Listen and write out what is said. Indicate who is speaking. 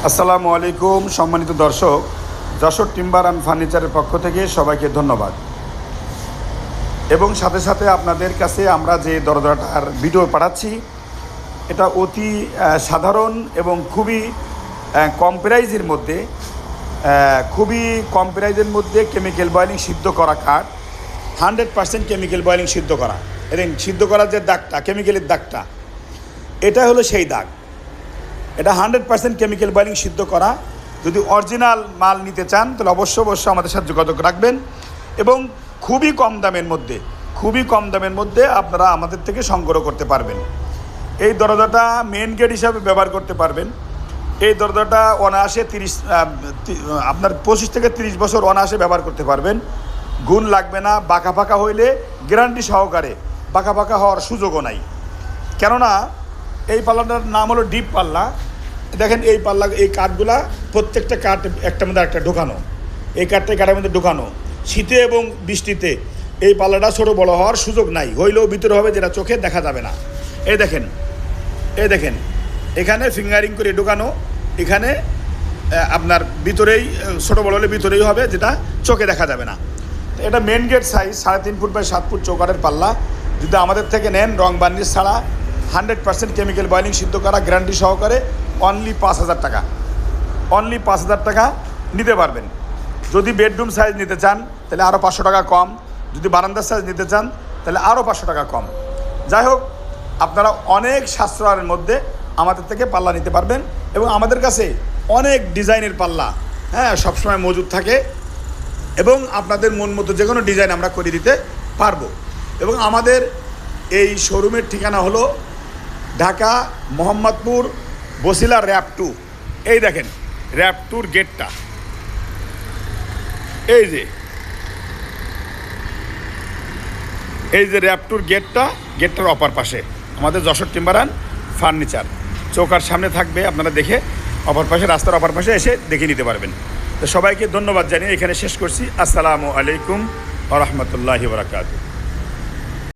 Speaker 1: আসসালামু আলাইকুম সম্মানিত দর্শক, যশোর টিম্বার অ্যান্ড ফার্নিচারের পক্ষ থেকে সবাইকে ধন্যবাদ। এবং সাথে সাথে আপনাদের কাছে আমরা যে দরজাটার ভিডিও পাঠাচ্ছি, এটা অতি সাধারণ এবং খুবই কম প্রাইজের মধ্যে কেমিক্যাল বয়েলিং সিদ্ধ করা কাঠ, 100% কেমিক্যাল বয়েলিং সিদ্ধ করা। এবং সিদ্ধ করার যে দাগটা, কেমিক্যালের দাগটা, এটা হলো সেই দাগ। এটা 100% কেমিক্যাল বয়েলিং সিদ্ধ করা। যদি অরিজিনাল মাল নিতে চান তাহলে অবশ্যই আমাদের সাথে যোগাযোগ রাখবেন। এবং খুবই কম দামের মধ্যে আপনারা আমাদের থেকে সংগ্রহ করতে পারবেন। এই দরজাটা মেন গেট হিসাবে ব্যবহার করতে পারবেন। এই দরজাটা অনায়াসে 25 থেকে 30 বছর অনায়াসে ব্যবহার করতে পারবেন। গুণ লাগবে না। বাঁকা হইলে গ্যারান্টি সহকারে বাঁকা হওয়ার সুযোগও নাই। কেননা এই পাল্লাটার নাম হলো ডিপ পাল্লা। দেখেন এই কাঠগুলা প্রত্যেকটা কাঠ একটার মধ্যে একটা ঢোকানো। এই কাঠের মধ্যে ঢোকানো। শীতে এবং বৃষ্টিতে এই পাল্লাটা ছোটো বড় হওয়ার সুযোগ নাই। হইলেও ভিতরে হবে, যেটা চোখে দেখা যাবে না। এই দেখেন এখানে ফিঙ্গারিং করে ঢোকানো। এখানে আপনার ভিতরেই ছোটো বড় হলে ভিতরেই হবে, যেটা চোখে দেখা যাবে না। এটা main gate size 3.5 foot by 7 foot চৌকাঠের পাল্লা। যদি আমাদের থেকে নেন রং বার্নিশ ছাড়া 100% কেমিক্যাল বয়েলিং সিদ্ধ করা গ্যারান্টি সহকারে অনলি 5,000 টাকা নিতে পারবেন। যদি বেডরুম সাইজ নিতে চান তাহলে আরও 500 টাকা কম। যদি বারান্দার সাইজ নিতে চান তাহলে আরও 500 টাকা কম। যাই হোক, আপনারা অনেক সাশ্রয়ের মধ্যে আমাদের থেকে পাল্লা নিতে পারবেন। এবং আমাদের কাছে অনেক ডিজাইনের পাল্লা সবসময় মজুদ থাকে। এবং আপনাদের মন মতো যে কোনো ডিজাইন আমরা করে দিতে পারবো। এবং আমাদের এই শোরুমের ঠিকানা হলো ঢাকা মোহাম্মদপুর বসিলা র‍্যাব 2। এই দেখেন র‍্যাব 2-র গেটটা, এই যে র‍্যাব 2-র গেটটার অপর পাশে আমাদের যশোর টিম্বার অ্যান্ড ফার্নিচার চৌকার সামনে থাকবে। আপনারা দেখে রাস্তার অপর পাশে এসে দেখে নিতে পারবেন। তো সবাইকে ধন্যবাদ জানিয়ে এখানে শেষ করছি। আসসালামু আলাইকুম ওয়া রাহমাতুল্লাহি ওয়া বারাকাতুহু।